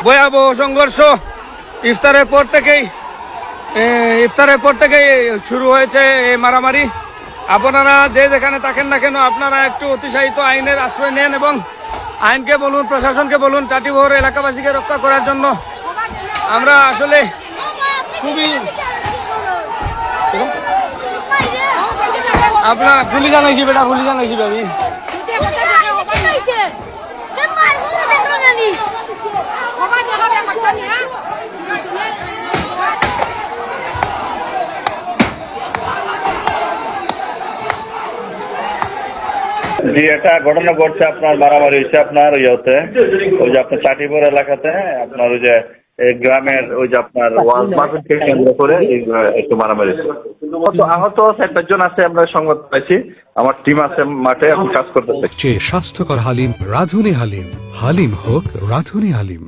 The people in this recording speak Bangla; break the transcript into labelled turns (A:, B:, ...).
A: ভয়াবহ সংঘর্ষ ইফতারের পর থেকেই শুরু হয়েছে এই মারামারি। আপনারা যে যেখানে থাকেন না কেন আপনারা একটু অতিশাহিত আইনের আশ্রয় নেন এবং আইনকে বলুন, প্রশাসনকে বলুন, চাটিবহর এলাকাবাসীকে রক্ষা করার জন্য। আমরা আসলে খুবই আপনার পুলিশ জানাইছি বেটা, পুলিশ জানাইছি আমি।
B: জি, একটা ঘটনা ঘটছে, আপনার মারামারি হয়েছে আপনার ইয়েতে, ওই যে আপনার চাটিপুর এলাকাতে, আপনার ওই যে গ্রামের ওই যে আপনার ওয়াজ মাহফিলকে কেন্দ্র করে একটু মারামারি হয়েছে। আহত 4-5 জন আছে, আমরা সংবাদ পাইছি। আমার টিম আছে মাঠে, এখন কাজ করতেছে।
C: স্বাস্থ্যকর হালিম রাঁধুনি হালিম, হালিম হোক রাঁধুনি হালিম।